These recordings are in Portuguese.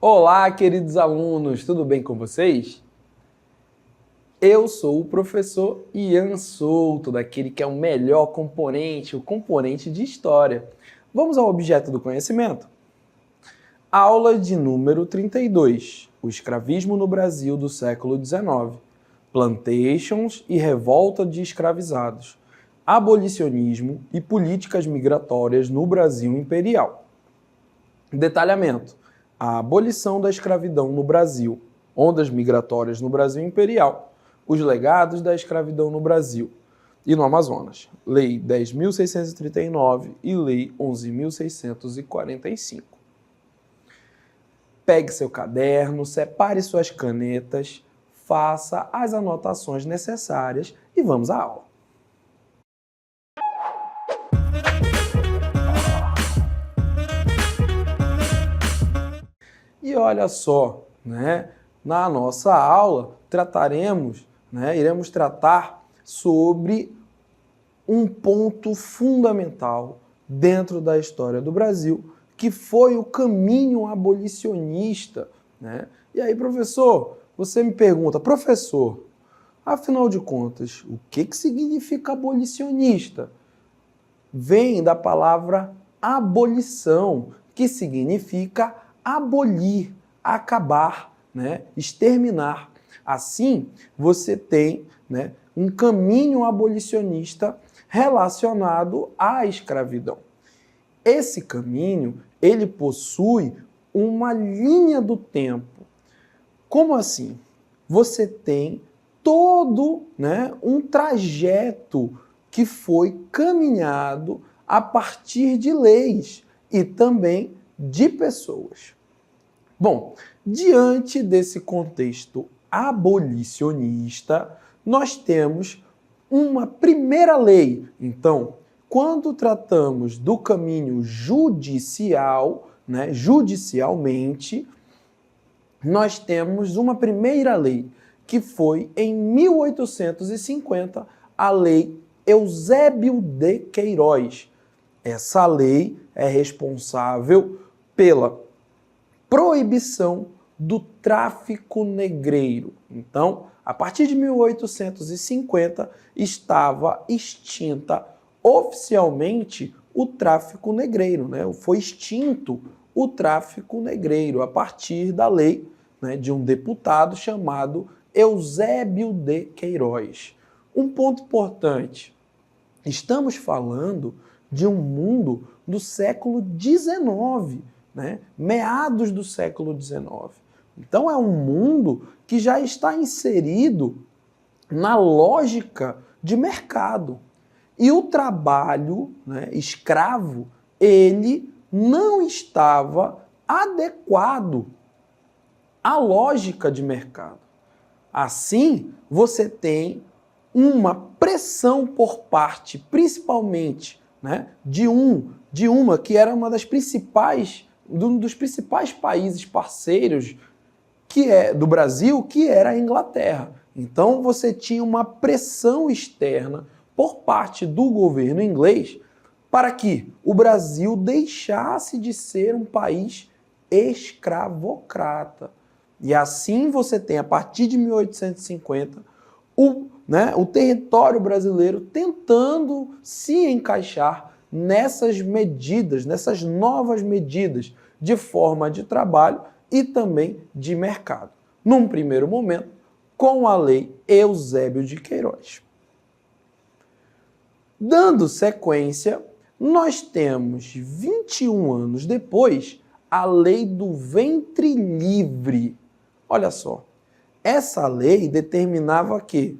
Olá, queridos alunos, tudo bem com vocês? Eu sou o professor Ian Souto, daquele que é o melhor componente, o componente de História. Vamos ao objeto do conhecimento? Aula de número 32, o escravismo no Brasil do século XIX, plantations e revolta de escravizados, abolicionismo e políticas migratórias no Brasil imperial. Detalhamento: a abolição da escravidão no Brasil, ondas migratórias no Brasil imperial, os legados da escravidão no Brasil e no Amazonas, Lei 10.639 e Lei 11.645. Pegue seu caderno, separe suas canetas, faça as anotações necessárias e vamos à aula. E olha só, na nossa aula iremos tratar sobre um ponto fundamental dentro da história do Brasil, que foi o caminho abolicionista. E aí, professor, você me pergunta, professor, afinal de contas, o que significa abolicionista? Vem da palavra abolição, que significa abolir, acabar, exterminar. Assim, você tem um caminho abolicionista relacionado à escravidão. Esse caminho, ele possui uma linha do tempo. Como assim? Você tem todo um trajeto que foi caminhado a partir de leis e também de pessoas. Bom, diante desse contexto abolicionista, nós temos uma primeira lei. Então, quando tratamos do caminho judicial, judicialmente, nós temos uma primeira lei, que foi em 1850, a Lei Eusébio de Queiroz. Essa lei é responsável pela proibição do tráfico negreiro. Então, a partir de 1850, estava extinta oficialmente o tráfico negreiro, Foi extinto o tráfico negreiro a partir da lei de um deputado chamado Eusébio de Queiroz. Um ponto importante, estamos falando de um mundo do século XIX, meados do século XIX. Então é um mundo que já está inserido na lógica de mercado. E o trabalho escravo, ele não estava adequado à lógica de mercado. Assim, você tem uma pressão por parte, principalmente, de uma que era um dos principais países parceiros do Brasil, que era a Inglaterra. Então, você tinha uma pressão externa por parte do governo inglês para que o Brasil deixasse de ser um país escravocrata. E assim você tem, a partir de 1850, o território brasileiro tentando se encaixar nessas medidas, nessas novas medidas de forma de trabalho e também de mercado. Num primeiro momento, com a Lei Eusébio de Queiroz. Dando sequência, nós temos 21 anos depois a Lei do Ventre Livre. Olha só, essa lei determinava que,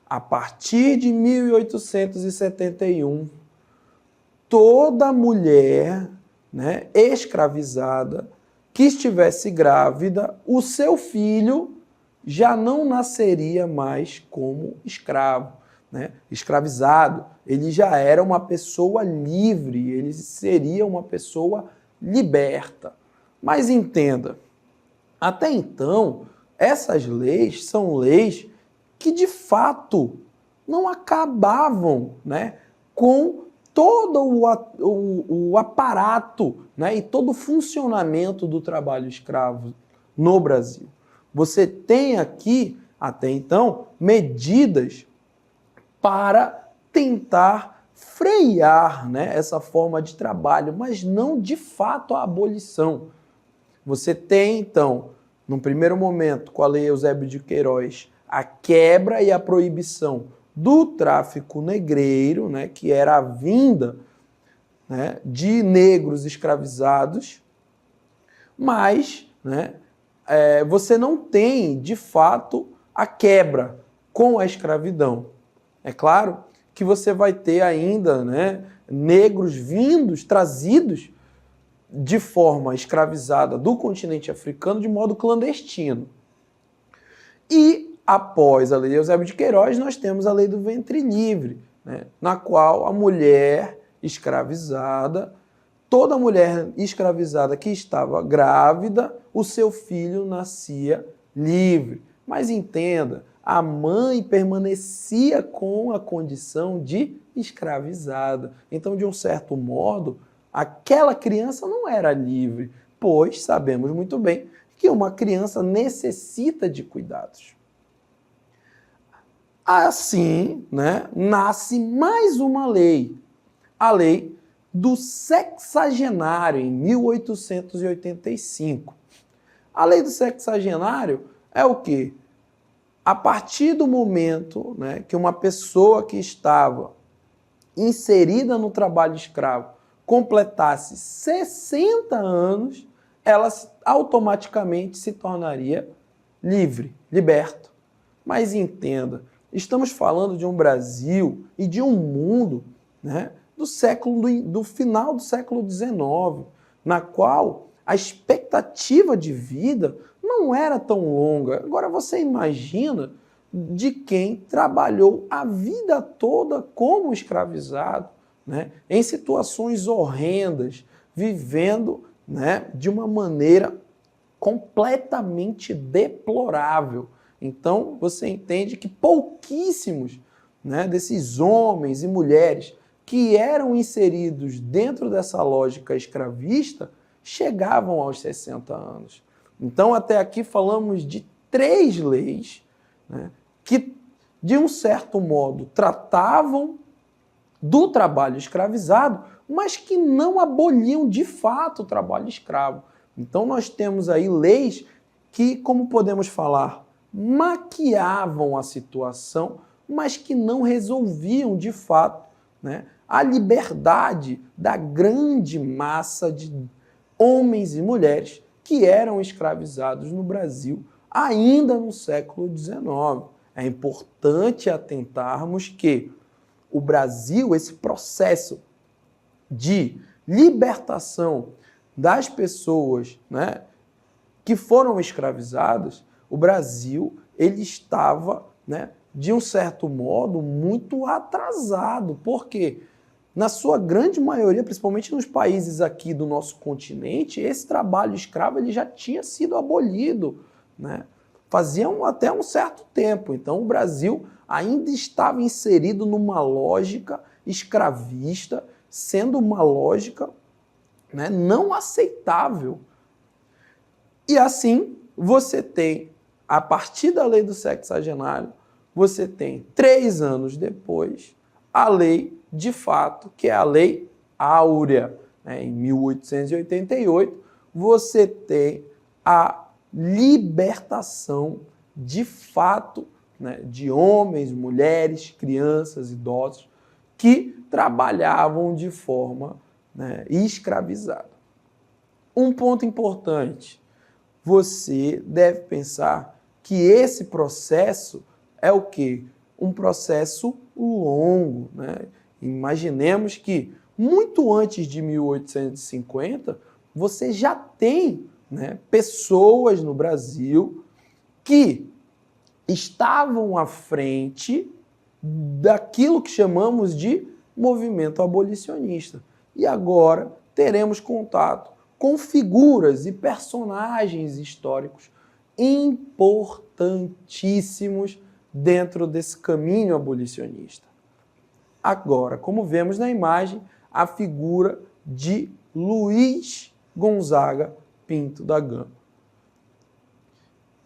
a partir de 1871, toda mulher escravizada que estivesse grávida, o seu filho já não nasceria mais como escravo, escravizado. Ele já era uma pessoa livre, ele seria uma pessoa liberta. Mas entenda, até então, essas leis são leis que, de fato, não acabavam com todo o aparato, né, e todo o funcionamento do trabalho escravo no Brasil. Você tem aqui, até então, medidas para tentar frear, né, essa forma de trabalho, mas não de fato a abolição. Você tem, então, num primeiro momento, com a Lei Eusébio de Queiroz, a quebra e a proibição do tráfico negreiro, né, que era a vinda, né, de negros escravizados, mas, né, você não tem, de fato, a quebra com a escravidão. É claro que você vai ter ainda, né, negros vindos, trazidos de forma escravizada do continente africano de modo clandestino. E após a Lei Eusébio de Queiroz, nós temos a Lei do Ventre Livre, né, na qual a mulher escravizada, toda mulher escravizada que estava grávida, o seu filho nascia livre. Mas entenda, a mãe permanecia com a condição de escravizada. Então, de um certo modo, aquela criança não era livre, pois sabemos muito bem que uma criança necessita de cuidados. Assim, né, nasce mais uma lei, a Lei do Sexagenário, em 1885. A Lei do Sexagenário é o quê? A partir do momento, né, que uma pessoa que estava inserida no trabalho escravo completasse 60 anos, ela automaticamente se tornaria livre, liberto. Mas entenda, estamos falando de um Brasil e de um mundo, né, do final do século XIX, na qual a expectativa de vida não era tão longa. Agora você imagina de quem trabalhou a vida toda como escravizado, né, em situações horrendas, vivendo, né, de uma maneira completamente deplorável. Então, você entende que pouquíssimos, né, desses homens e mulheres que eram inseridos dentro dessa lógica escravista chegavam aos 60 anos. Então, até aqui falamos de 3 leis, né, que, de um certo modo, tratavam do trabalho escravizado, mas que não aboliam de fato o trabalho escravo. Então, nós temos aí leis que, como podemos falar, maquiavam a situação, mas que não resolviam de fato, né, a liberdade da grande massa de homens e mulheres que eram escravizados no Brasil ainda no século XIX. É importante atentarmos que o Brasil, esse processo de libertação das pessoas, né, que foram escravizadas, o Brasil ele estava, né, de um certo modo, muito atrasado. Por quê? Na sua grande maioria, principalmente nos países aqui do nosso continente, esse trabalho escravo ele já tinha sido abolido, né? Fazia até um certo tempo. Então, o Brasil ainda estava inserido numa lógica escravista, sendo uma lógica, né, não aceitável. E assim, você tem, a partir da Lei do Sexagenário, você tem 3 anos depois, a lei, de fato, que é a Lei Áurea, né? Em 1888, você tem a libertação, de fato, né, de homens, mulheres, crianças, idosos, que trabalhavam de forma, né, escravizada. Um ponto importante, você deve pensar que esse processo é o quê? Um processo longo, né? Imaginemos que muito antes de 1850, você já tem, né, pessoas no Brasil que estavam à frente daquilo que chamamos de movimento abolicionista. E agora teremos contato com figuras e personagens históricos importantíssimos dentro desse caminho abolicionista. Agora, como vemos na imagem, a figura de Luiz Gonzaga Pinto da Gama.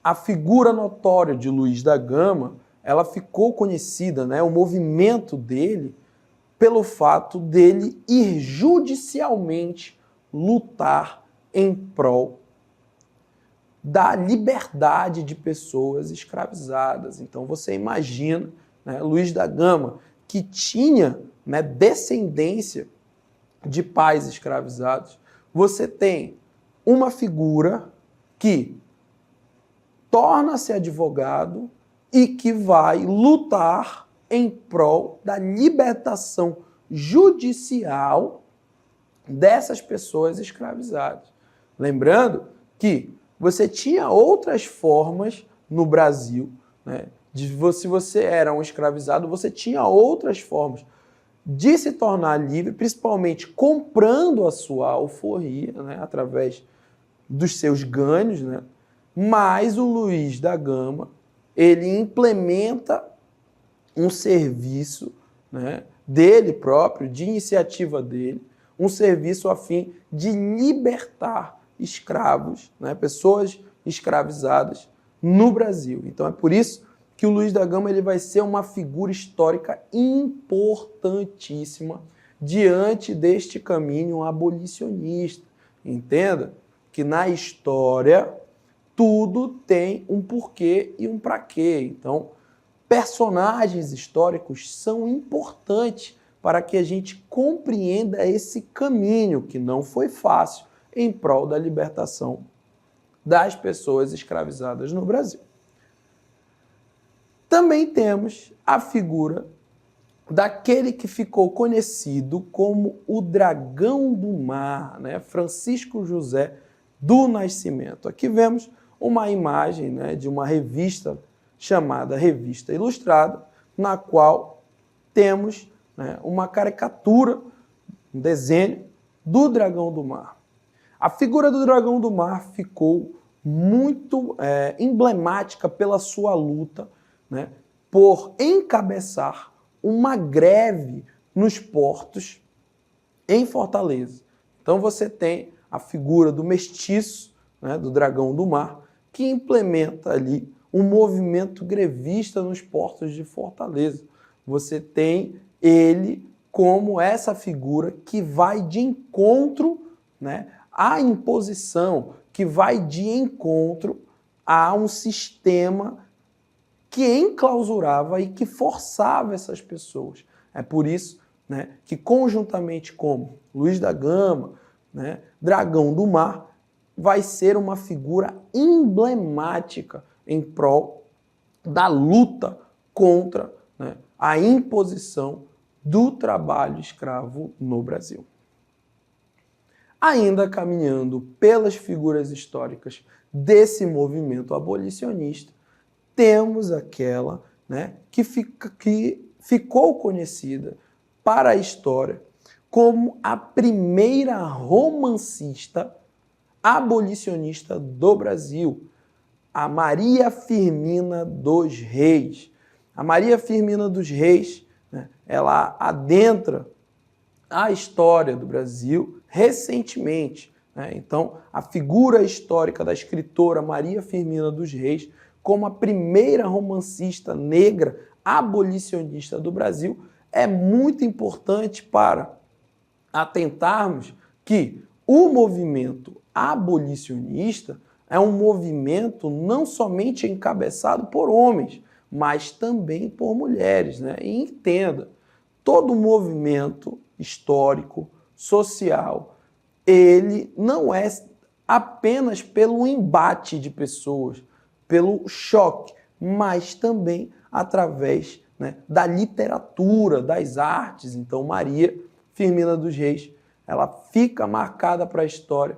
A figura notória de Luiz da Gama, ela ficou conhecida, né, o movimento dele, pelo fato dele ir judicialmente lutar em prol da liberdade de pessoas escravizadas. Então você imagina, né, Luiz da Gama, que tinha, né, descendência de pais escravizados, você tem uma figura que torna-se advogado e que vai lutar em prol da libertação judicial dessas pessoas escravizadas. Lembrando que você tinha outras formas no Brasil, né, se você era um escravizado, você tinha outras formas de se tornar livre, principalmente comprando a sua alforria, né, através dos seus ganhos, né? Mas o Luiz da Gama, ele implementa um serviço, né, dele próprio, de iniciativa dele, um serviço a fim de libertar escravos, né, pessoas escravizadas no Brasil. Então é por isso que o Luiz da Gama ele vai ser uma figura histórica importantíssima diante deste caminho abolicionista. Entenda que na história tudo tem um porquê e um para quê. Então, personagens históricos são importantes para que a gente compreenda esse caminho, que não foi fácil, em prol da libertação das pessoas escravizadas no Brasil. Também temos a figura daquele que ficou conhecido como o Dragão do Mar, né? Francisco José do Nascimento. Aqui vemos uma imagem, né, de uma revista chamada Revista Ilustrada, na qual temos, né, uma caricatura, um desenho do Dragão do Mar. A figura do Dragão do Mar ficou muito emblemática pela sua luta, né, por encabeçar uma greve nos portos em Fortaleza. Então você tem a figura do mestiço, né, do Dragão do Mar, que implementa ali um movimento grevista nos portos de Fortaleza. Você tem ele como essa figura que vai de encontro, né, à imposição, que vai de encontro a um sistema que enclausurava e que forçava essas pessoas. É por isso, né, que conjuntamente com Luiz da Gama, né, Dragão do Mar, vai ser uma figura emblemática em prol da luta contra, né, a imposição do trabalho escravo no Brasil. Ainda caminhando pelas figuras históricas desse movimento abolicionista, temos aquela, né, que ficou conhecida para a história como a primeira romancista abolicionista do Brasil, a Maria Firmina dos Reis. A Maria Firmina dos Reis, né, ela adentra a história do Brasil recentemente, né? Então, a figura histórica da escritora Maria Firmina dos Reis como a primeira romancista negra abolicionista do Brasil é muito importante para atentarmos que o movimento abolicionista é um movimento não somente encabeçado por homens, mas também por mulheres, né? E entenda, todo movimento histórico, social, ele não é apenas pelo embate de pessoas, pelo choque, mas também através, né, da literatura, das artes. Então, Maria Firmina dos Reis, ela fica marcada para a história,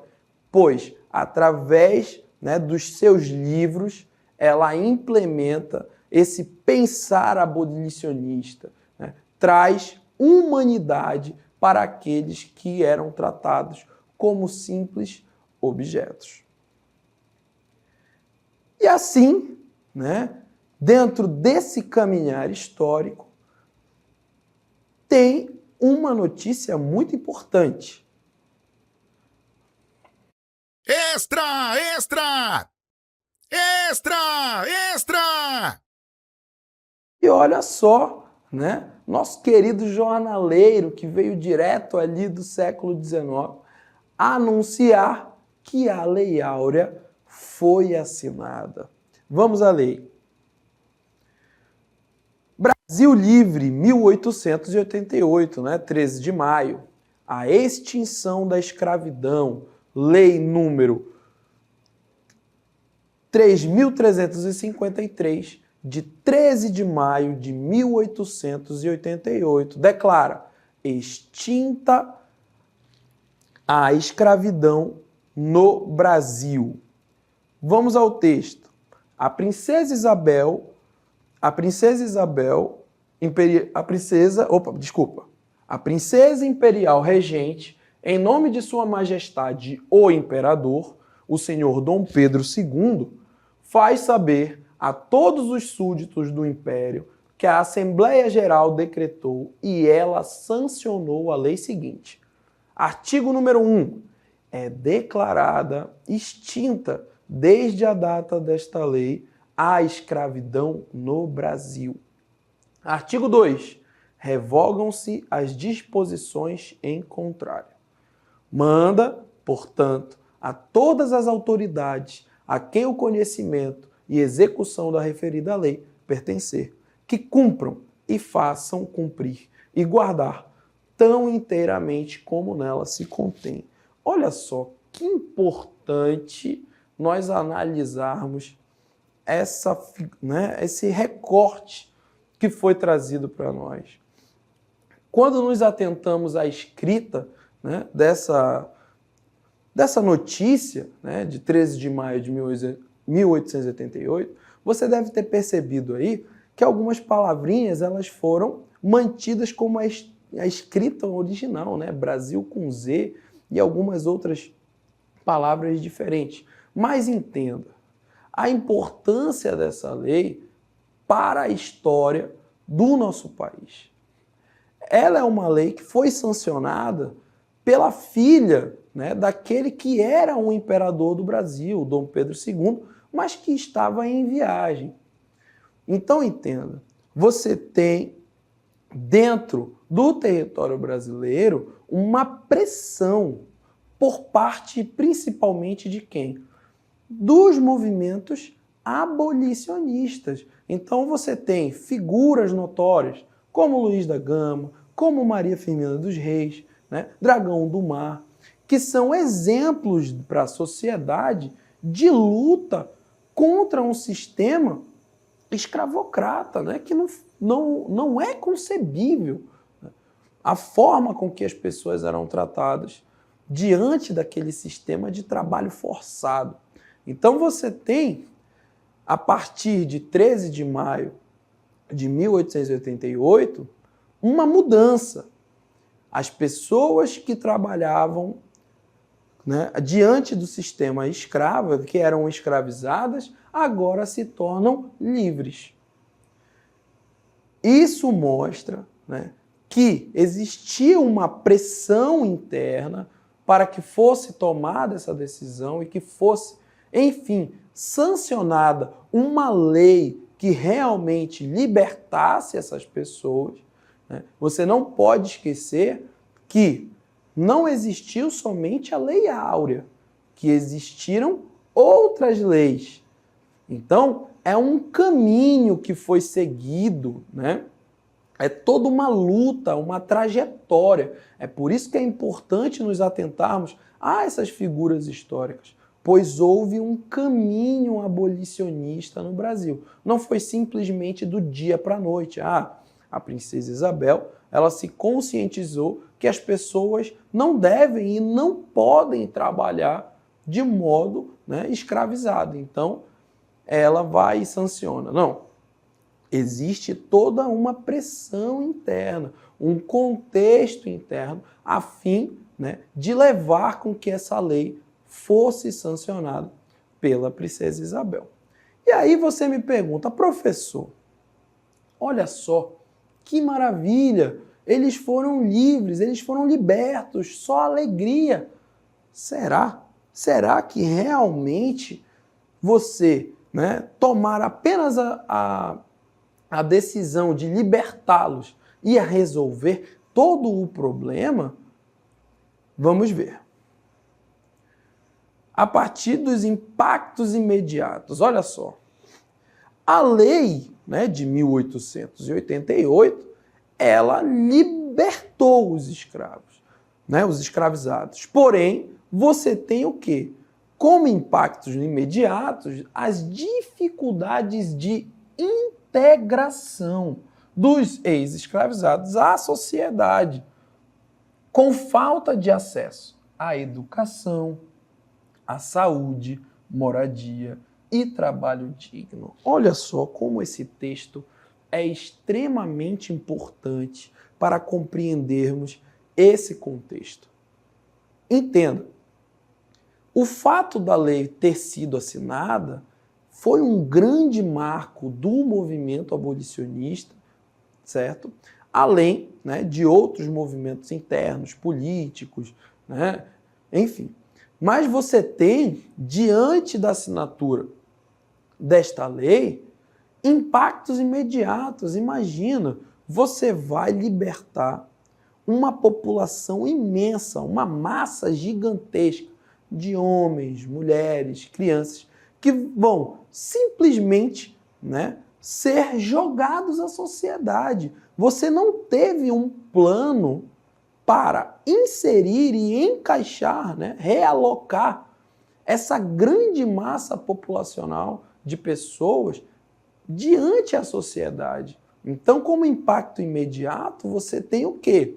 pois, através, né, dos seus livros, ela implementa esse pensar abolicionista, né, traz humanidade para aqueles que eram tratados como simples objetos. E assim, né, dentro desse caminhar histórico, tem uma notícia muito importante. Extra! Extra! Extra! Extra! E olha só, né? Nosso querido jornaleiro que veio direto ali do século XIX anunciar que a Lei Áurea foi assinada. Vamos à lei. Brasil Livre, 1888, né? 13 de maio. A extinção da escravidão, lei número 3.353, de 13 de maio de 1888, declara extinta a escravidão no Brasil. Vamos ao texto. A princesa Isabel, a princesa imperial regente, em nome de Sua Majestade o Imperador, o senhor Dom Pedro II, faz saber a todos os súditos do Império que a Assembleia Geral decretou e ela sancionou a lei seguinte. Artigo número 1. É declarada extinta, desde a data desta lei, a escravidão no Brasil. Artigo 2. Revogam-se as disposições em contrário. Manda, portanto, a todas as autoridades a quem o conhecimento e execução da referida lei pertencer, que cumpram e façam cumprir e guardar tão inteiramente como nela se contém. Olha só que importante nós analisarmos esse recorte que foi trazido para nós. Quando nos atentamos à escrita, né, dessa notícia, né, de 13 de maio de 1888, você deve ter percebido aí que algumas palavrinhas elas foram mantidas como a escrita original, né, Brasil com Z e algumas outras palavras diferentes. Mas entenda, a importância dessa lei para a história do nosso país. Ela é uma lei que foi sancionada pela filha, né, daquele que era um imperador do Brasil, Dom Pedro II, mas que estava em viagem. Então entenda, você tem dentro do território brasileiro uma pressão por parte principalmente de quem? Dos movimentos abolicionistas. Então você tem figuras notórias como Luiz da Gama, como Maria Firmina dos Reis, né, Dragão do Mar, que são exemplos para a sociedade de luta contra um sistema escravocrata, né, que não é concebível a forma com que as pessoas eram tratadas diante daquele sistema de trabalho forçado. Então você tem, a partir de 13 de maio de 1888, uma mudança. As pessoas que trabalhavam, né, diante do sistema escravo, que eram escravizadas, agora se tornam livres. Isso mostra, né, que existia uma pressão interna para que fosse tomada essa decisão e que fosse, enfim, sancionada uma lei que realmente libertasse essas pessoas. Né? Você não pode esquecer que não existiu somente a Lei Áurea, que existiram outras leis. Então, é um caminho que foi seguido, né? É toda uma luta, uma trajetória. É por isso que é importante nos atentarmos a essas figuras históricas, pois houve um caminho abolicionista no Brasil. Não foi simplesmente do dia para a noite. A princesa Isabel, ela se conscientizou que as pessoas não devem e não podem trabalhar de modo, né, escravizado. Então, ela vai e sanciona. Não. Existe toda uma pressão interna, um contexto interno, a fim, né, de levar com que essa lei fosse sancionada pela princesa Isabel. E aí você me pergunta, professor, olha só, que maravilha eles foram livres, eles foram libertos, só alegria. Será? Será que realmente você, né, tomar apenas a decisão de libertá-los ia resolver todo o problema? Vamos ver. A partir dos impactos imediatos, olha só. A lei, né, de 1888, ela libertou os escravos, né, os escravizados. Porém, você tem o quê? Como impactos imediatos, as dificuldades de integração dos ex-escravizados à sociedade, com falta de acesso à educação, à saúde, moradia e trabalho digno. Olha só como esse texto é extremamente importante para compreendermos esse contexto. Entenda, o fato da lei ter sido assinada foi um grande marco do movimento abolicionista, certo? Além, né, de outros movimentos internos, políticos, né? Enfim. Mas você tem, diante da assinatura desta lei, impactos imediatos. Imagina, você vai libertar uma população imensa, uma massa gigantesca de homens, mulheres, crianças, que vão simplesmente, né, ser jogados à sociedade. Você não teve um plano para inserir e encaixar, né, realocar essa grande massa populacional de pessoas diante da sociedade. Então, como impacto imediato, você tem o quê?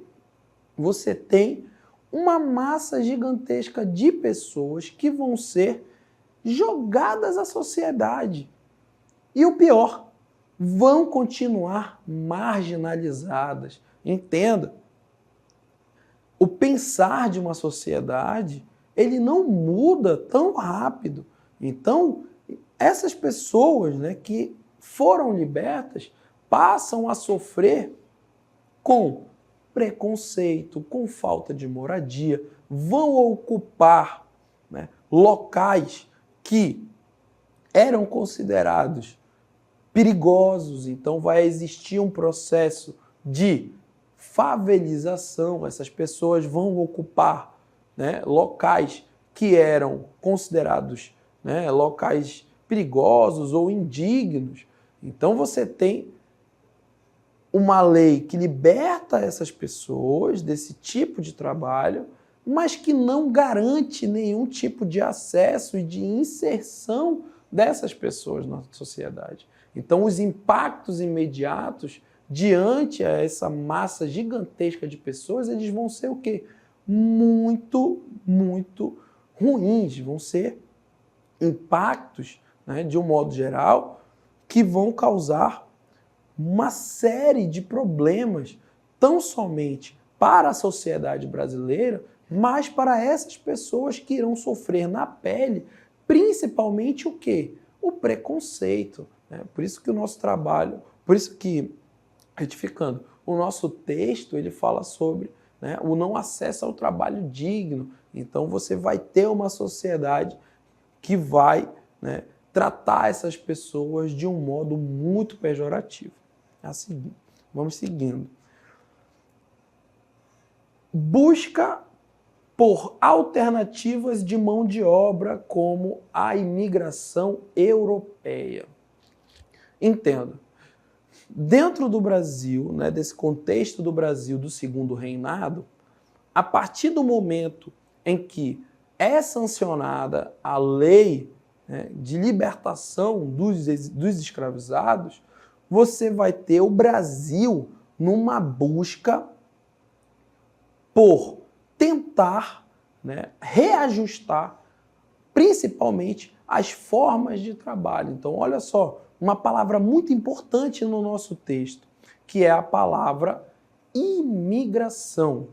Você tem uma massa gigantesca de pessoas que vão ser jogadas à sociedade. E o pior, vão continuar marginalizadas. Entenda, o pensar de uma sociedade, ele não muda tão rápido. Então, essas pessoas, né, que foram libertas passam a sofrer com preconceito, com falta de moradia, vão ocupar, né, locais que eram considerados perigosos, então vai existir um processo de favelização, essas pessoas vão ocupar, né, locais que eram considerados, né, locais perigosos ou indignos. Então você tem uma lei que liberta essas pessoas desse tipo de trabalho, mas que não garante nenhum tipo de acesso e de inserção dessas pessoas na sociedade. Então os impactos imediatos diante a essa massa gigantesca de pessoas, eles vão ser o quê? Muito, muito ruins. Vão ser impactos, né, de um modo geral, que vão causar uma série de problemas, tão somente para a sociedade brasileira, mas para essas pessoas que irão sofrer na pele, principalmente o quê? O preconceito. Né? Por isso que o nosso trabalho, por isso que, retificando, o nosso texto ele fala sobre, né, o não acesso ao trabalho digno. Então você vai ter uma sociedade que vai, né, tratar essas pessoas de um modo muito pejorativo. Assim, vamos seguindo. Busca por alternativas de mão de obra como a imigração europeia. Entenda, dentro do Brasil, né, desse contexto do Brasil do Segundo Reinado, a partir do momento em que é sancionada a lei, né, de libertação dos escravizados, você vai ter o Brasil numa busca por tentar, né, reajustar principalmente as formas de trabalho. Então, olha só, uma palavra muito importante no nosso texto, que é a palavra imigração.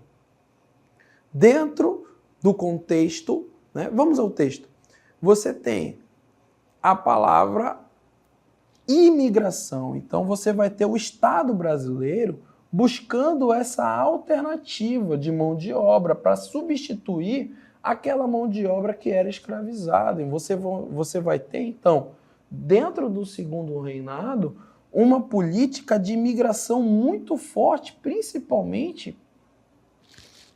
Dentro do contexto, né, vamos ao texto, você tem a palavra imigração. Então, você vai ter o Estado brasileiro buscando essa alternativa de mão de obra para substituir aquela mão de obra que era escravizada. E você vai ter, então, dentro do Segundo Reinado, uma política de imigração muito forte, principalmente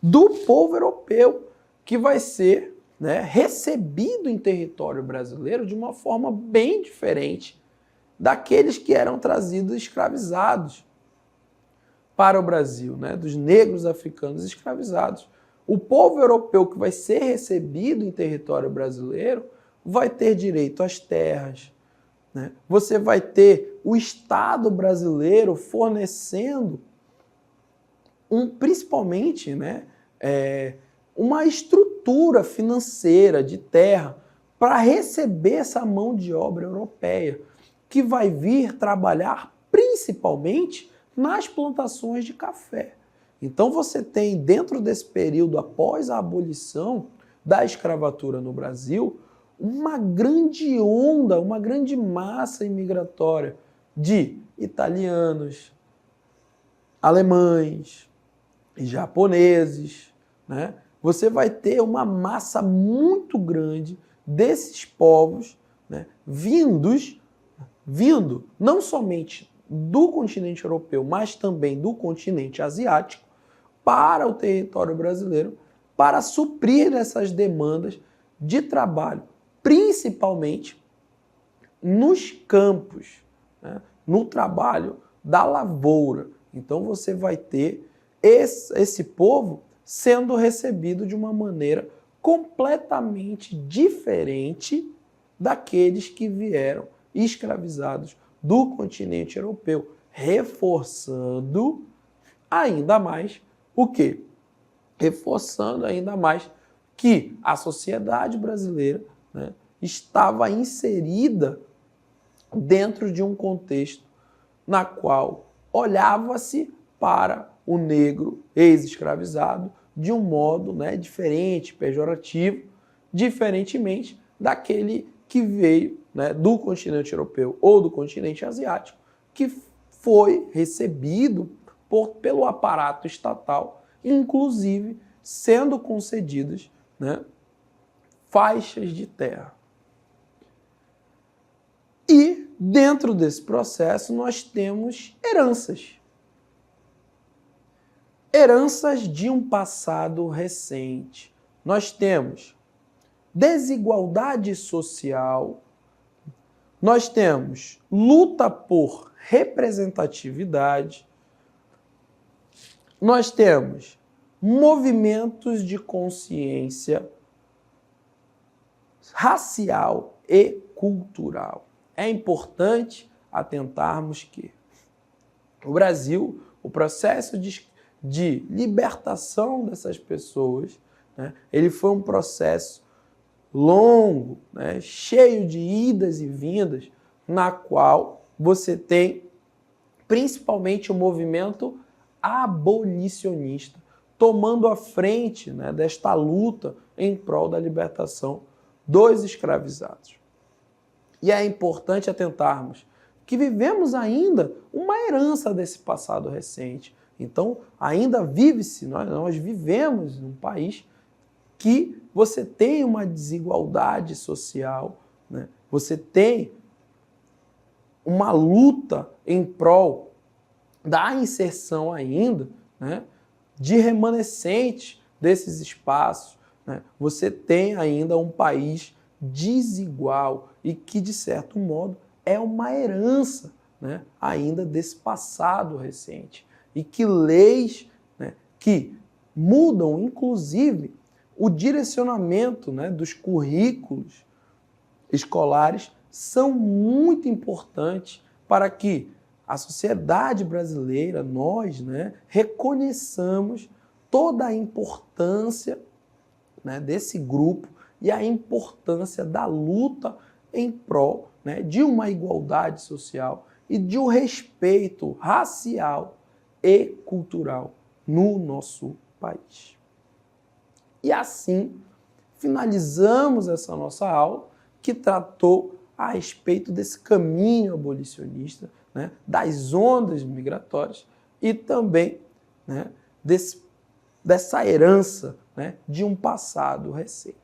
do povo europeu, que vai ser, né, recebido em território brasileiro de uma forma bem diferente daqueles que eram trazidos escravizados para o Brasil, né, dos negros africanos escravizados. O povo europeu que vai ser recebido em território brasileiro vai ter direito às terras, né? Você vai ter o Estado brasileiro fornecendo principalmente, né, uma estrutura financeira de terra para receber essa mão de obra europeia, que vai vir trabalhar principalmente nas plantações de café. Então você tem, dentro desse período após a abolição da escravatura no Brasil, uma grande onda, uma grande massa imigratória de italianos, alemães, japoneses, né? Você vai ter uma massa muito grande desses povos, né, vindo não somente do continente europeu, mas também do continente asiático, para o território brasileiro, para suprir essas demandas de trabalho, principalmente nos campos, né, no trabalho da lavoura. Então você vai ter esse povo sendo recebido de uma maneira completamente diferente daqueles que vieram escravizados do continente europeu, reforçando ainda mais o quê? Reforçando ainda mais que a sociedade brasileira, né, estava inserida dentro de um contexto na qual olhava-se para o negro ex-escravizado de um modo, né, diferente, pejorativo, diferentemente daquele que veio, né, do continente europeu ou do continente asiático, que foi recebido pelo aparato estatal, inclusive sendo concedidas, né, faixas de terra. E dentro desse processo nós temos heranças. Heranças de um passado recente. Nós temos desigualdade social, nós temos luta por representatividade, nós temos movimentos de consciência racial e cultural. É importante atentarmos que o Brasil, o processo de libertação dessas pessoas, né, ele foi um processo longo, né, cheio de idas e vindas, na qual você tem principalmente o movimento abolicionista tomando a frente, né, desta luta em prol da libertação dos escravizados. E é importante atentarmos que vivemos ainda uma herança desse passado recente. Então, ainda vive-se, nós vivemos num país que você tem uma desigualdade social, né? Você tem uma luta em prol da inserção ainda, né, de remanescentes desses espaços, né? Você tem ainda um país desigual e que, de certo modo, é uma herança, né, ainda desse passado recente. E que leis, né, que mudam, inclusive, o direcionamento, né, dos currículos escolares são muito importantes para que a sociedade brasileira, nós, né, reconheçamos toda a importância, né, desse grupo e a importância da luta em prol, né, de uma igualdade social e de um respeito racial e cultural no nosso país. E assim, finalizamos essa nossa aula que tratou a respeito desse caminho abolicionista, né, das ondas migratórias e também, né, dessa herança, né, de um passado recente.